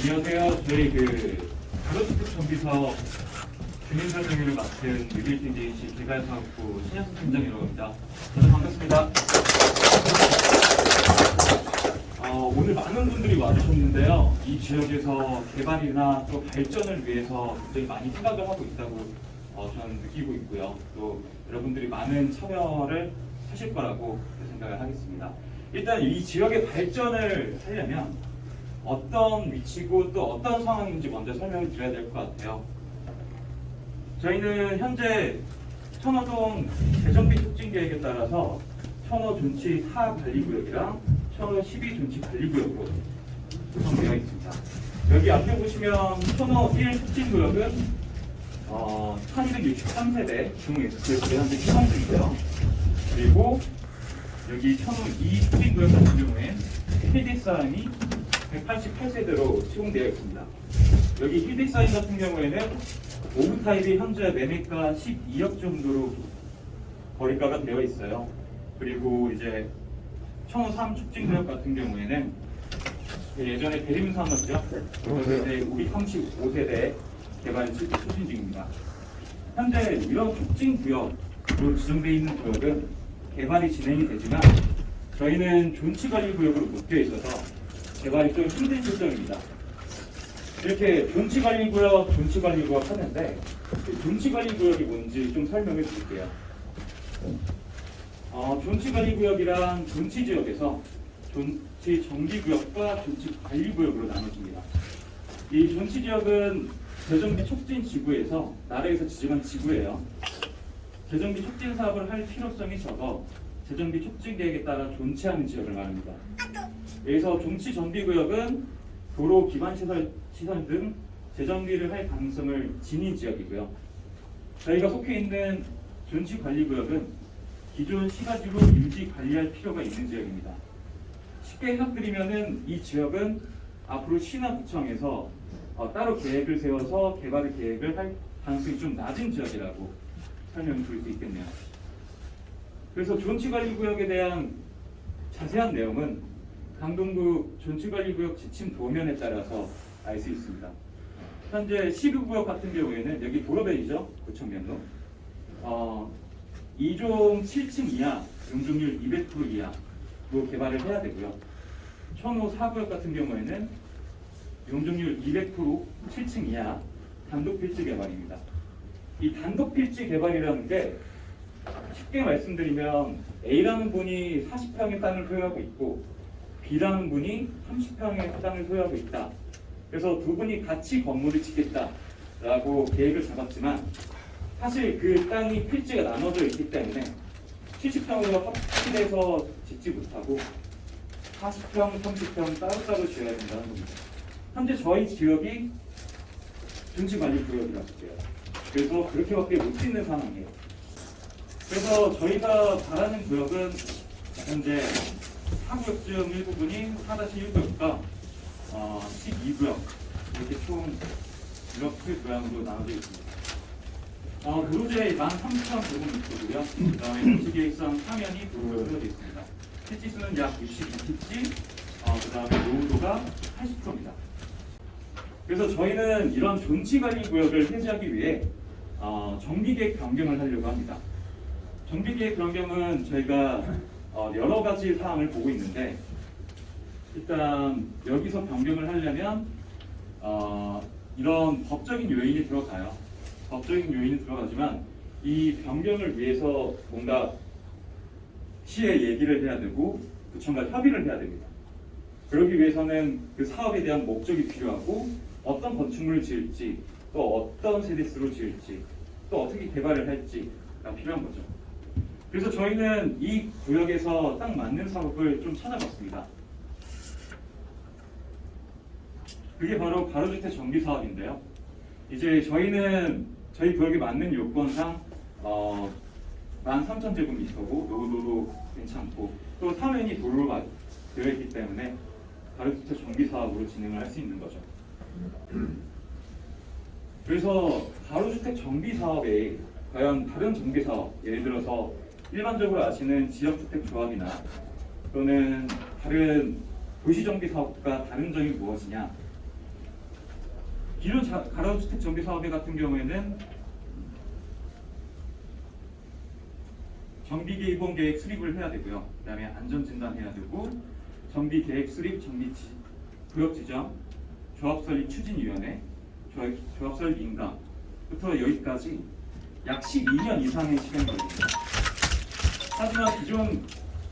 안녕하세요. 저희 가로수축 정비사업 주민설명회를 맡은 뉴빌딩 JC 개발사업부 신현수 팀장이라고 합니다. 다들 반갑습니다. 오늘 많은 분들이 와주셨는데요. 이 지역에서 개발이나 또 발전을 위해서 굉장히 많이 생각을 하고 있다고 저는 느끼고 있고요. 또 여러분들이 많은 참여를 하실 거라고 생각을 하겠습니다. 일단 이 지역의 발전을 하려면 어떤 위치고 또 어떤 상황인지 먼저 설명을 드려야 될 것 같아요. 저희는 현재 천호동 재정비 촉진 계획에 따라서 천호 존치 4관리구역이랑 천호 12 존치 관리구역으로 구성되어 있습니다. 여기 앞에 보시면 천호 1 촉진구역은 1263세대 중 현재 시공 중이고요. 그리고 여기 천호 2 촉진구역 같은 경우에 힐디사인이 188세대로 시공되어 있습니다. 여기 힐디사인 같은 경우에는 5구 타입이 현재 매매가 12억 정도로 거래가가 되어 있어요. 그리고 이제 천호 3 촉진구역 같은 경우에는 예전에 대림산업이죠. 이제 535세대 개발 추진 중입니다. 현재 이런 촉진구역으로 지정되어 있는 구역은 개발이 진행이 되지만 저희는 존치관리구역으로 묶여 있어서 개발이 좀 힘든 실정입니다. 이렇게 존치관리구역 하는데 존치관리구역이 뭔지 좀 설명해 드릴게요. 존치관리구역이란 존치지역에서 존치정비구역과 존치관리구역으로 나눠집니다. 이 존치지역은 재정비 촉진 지구에서 나라에서 지정한 지구예요. 재정비 촉진 사업을 할 필요성이 적어 재정비 촉진 계획에 따라 존치하는 지역을 말합니다. 여기서 존치 정비구역은 도로 기반 시설 등 재정비를 할 가능성을 지닌 지역이고요. 저희가 속해 있는 존치 관리구역은 기존 시가지로 유지 관리할 필요가 있는 지역입니다. 쉽게 해석드리면은 이 지역은 앞으로 시나 구청에서 따로 계획을 세워서 개발 계획을 할 가능성이 좀 낮은 지역이라고 설명을 드릴 수 있겠네요. 그래서 존치관리구역에 대한 자세한 내용은 강동구 존치관리구역 지침 도면에 따라서 알 수 있습니다. 현재 12구역 같은 경우에는 여기 도로변이죠. 구청면로 2종 7층 이하 용적률 200% 이하로 개발을 해야 되고요. 천호 4구역 같은 경우에는 용적률 200% 7층 이하 단독필지 개발입니다. 이 단독필지 개발이라는 게 쉽게 말씀드리면 A라는 분이 40평의 땅을 소유하고 있고 B라는 분이 30평의 땅을 소유하고 있다. 그래서 두 분이 같이 건물을 짓겠다라고 계획을 잡았지만 사실 그 땅이 필지가 나눠져 있기 때문에 70평으로 합치해서 짓지 못하고 40평, 30평 따로따로 지어야 된다는 겁니다. 현재 저희 지역이 존치관리구역이라고 해요. 그래서 그렇게밖에 못 짓는 상황이에요. 그래서 저희가 바라는 구역은 현재 4구역 중 일부분이 4-1구역과 12구역 이렇게 총 이렇게 모양으로 나눠져 있습니다. 도로제 13,000제곱미터고요. 그 다음에 도시계획상 사면이 도로로 되어 있습니다. 필지수는 약 62필지, 그 다음에 노후도가 80%입니다. 그래서 저희는 이런 존치관리구역을 해제하기 위해 정비계획 변경을 하려고 합니다. 정비계획 변경은 저희가 여러 가지 사항을 보고 있는데 일단 여기서 변경을 하려면 이런 법적인 요인이 들어가요. 법적인 요인이 들어가지만 이 변경을 위해서 뭔가 시에 얘기를 해야 되고 구청과 협의를 해야 됩니다. 그러기 위해서는 그 사업에 대한 목적이 필요하고 어떤 건축물을 지을지 또 어떤 세대수로 지을지 또 어떻게 개발을 할지가 필요한 거죠. 그래서 저희는 이 구역에서 딱 맞는 사업을 좀 찾아봤습니다. 그게 바로 가로주택 정비 사업인데요. 이제 저희는 저희 구역에 맞는 요건상 13,000제곱미터고 노후도도 괜찮고 또 사면이 도로로 되어 있기 때문에 가로주택 정비 사업으로 진행을 할 수 있는 거죠. 그래서 가로주택 정비 사업에 과연 다른 정비 사업, 예를 들어서 일반적으로 아시는 지역주택 조합이나 또는 다른 도시정비 사업과 다른 점이 무엇이냐? 기존 가로주택 정비 사업회 같은 경우에는 정비 기본 계획 수립을 해야 되고요. 그다음에 안전 진단 해야 되고, 정비 계획 수립, 구역 지정, 조합 설립 추진위원회, 조합 설립 인가부터 여기까지 약 12년 이상의 시간이 걸립니다. 하지만 기존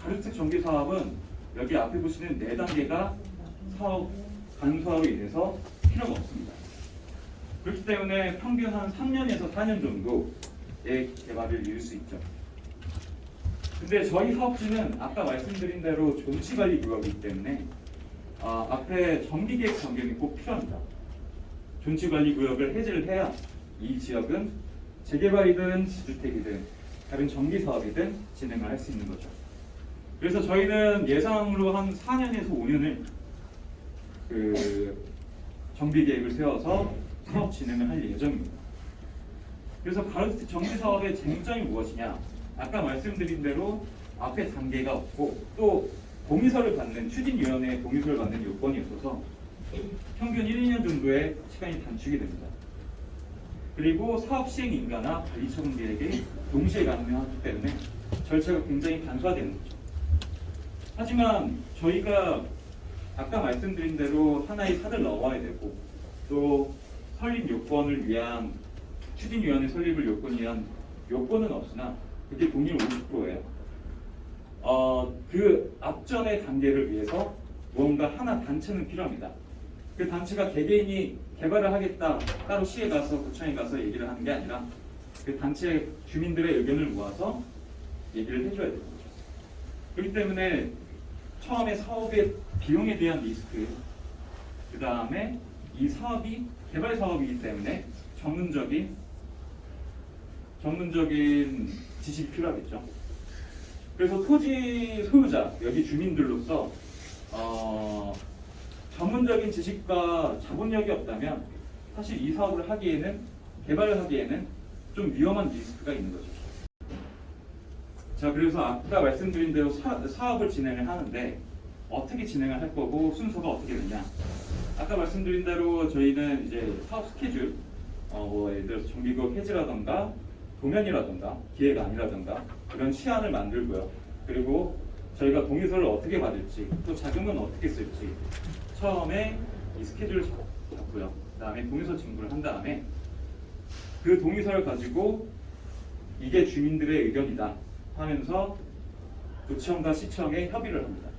가로주택 정비 사업은 여기 앞에 보시는 4단계가 사업 간소화로 인해서 필요가 없습니다. 그렇기 때문에 평균 한 3년에서 4년 정도의 개발을 이룰 수 있죠. 근데 저희 사업지는 아까 말씀드린 대로 존치관리구역이기 때문에 앞에 정비계획 변경이 꼭 필요합니다. 존치관리구역을 해제를 해야 이 지역은 재개발이든 지주택이든 다른 정비사업이든 진행을 할 수 있는 거죠. 그래서 저희는 예상으로 한 4년에서 5년을 정비계획을 세워서 사업 진행을 할 예정입니다. 그래서 가로주택 정비사업의 쟁점이 무엇이냐? 아까 말씀드린 대로 앞에 단계가 없고 또 동의서를 받는 추진위원회의 동의서를 받는 요건이 없어서 평균 1~2년 정도의 시간이 단축이 됩니다. 그리고 사업 시행 인가나 관리처분 계획이 동시에 가능하기 때문에 절차가 굉장히 간소화되는 거죠. 하지만 저희가 아까 말씀드린 대로 하나의 산을 넣어야 되고 또 설립 요건을 위한 추진위원회 설립을 요건을 위한 요건은 없으나 그게 동일 50%예요. 그 앞전의 단계를 위해서 무언가 하나 단체는 필요합니다. 그 단체가 개개인이 개발을 하겠다 따로 시에 가서 구청에 가서 얘기를 하는 게 아니라 그 단체 주민들의 의견을 모아서 얘기를 해줘야 되는 거죠. 그렇기 때문에 처음에 사업의 비용에 대한 리스크, 그 다음에 이 사업이 개발 사업이기 때문에 전문적인 지식이 필요하겠죠. 그래서 토지 소유자, 여기 주민들로서 전문적인 지식과 자본력이 없다면 사실 이 사업을 하기에는, 개발을 하기에는 좀 위험한 리스크가 있는 거죠. 자, 그래서 아까 말씀드린 대로 사업을 진행을 하는데 어떻게 진행을 할 거고 순서가 어떻게 되냐. 아까 말씀드린 대로 저희는 이제 사업 스케줄, 예를 들어서 정비구역 해지라던가 도면이라던가 기획안이라던가 그런 시안을 만들고요. 그리고 저희가 동의서를 어떻게 받을지 또 자금은 어떻게 쓸지 처음에 이 스케줄을 잡고요. 그 다음에 동의서 진구를 한 다음에 그 동의서를 가지고 이게 주민들의 의견이다 하면서 구청과 시청에 협의를 합니다.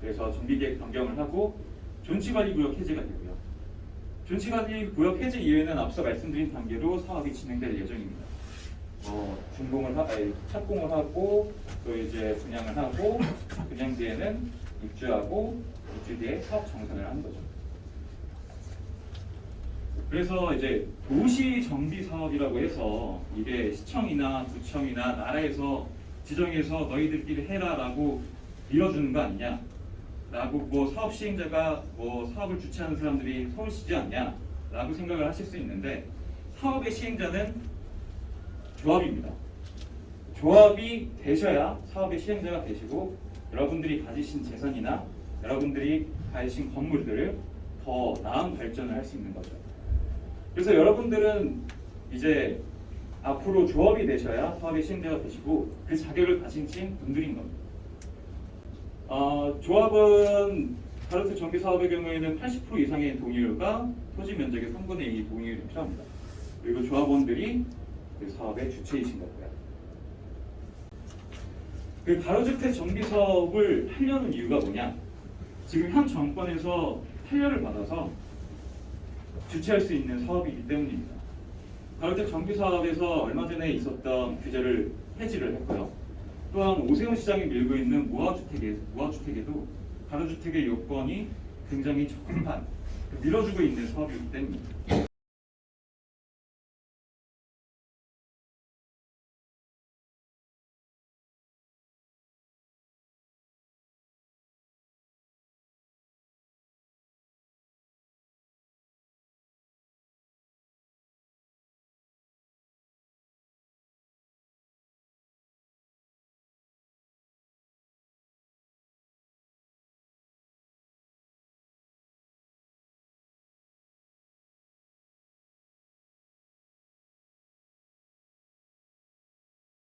그래서 정비계획 변경을 하고 존치관리구역 해제가 되고요. 존치관리구역 해제 이후에는 앞서 말씀드린 단계로 사업이 진행될 예정입니다. 착공을 하고 또 이제 분양을 하고 분양 뒤에는 입주하고 입주 뒤에 사업 정산을 하는 거죠. 그래서 이제 도시 정비 사업이라고 해서 이게 시청이나 구청이나 나라에서 지정해서 너희들끼리 해라라고 밀어주는 거 아니냐? 라고 뭐 사업 시행자가 뭐 사업을 주최하는 사람들이 서울시지 않냐? 라고 생각을 하실 수 있는데 사업의 시행자는 조합입니다. 조합이 되셔야 사업의 시행자가 되시고 여러분들이 가지신 재산이나 여러분들이 가지신 건물들을 더 나은 발전을 할 수 있는 거죠. 그래서 여러분들은 이제 앞으로 조합이 되셔야 사업의 시행자가 되시고 그 자격을 가진 분들인 겁니다. 조합은 가로주택 정비 사업의 경우에는 80% 이상의 동의율과 토지 면적의 3분의 2 동의율이 필요합니다. 그리고 조합원들이 그 사업의 주체이신 거고요. 그 가로주택 정비 사업을 하려는 이유가 뭐냐? 지금 현 정권에서 판례를 받아서 주체할 수 있는 사업이기 때문입니다. 가로주택 정비 사업에서 얼마 전에 있었던 규제를 해지를 했고요. 또한 오세훈 시장이 밀고 있는 무화주택에도 가로주택의 요건이 굉장히 적합한 밀어주고 있는 사업이기 때문입니다.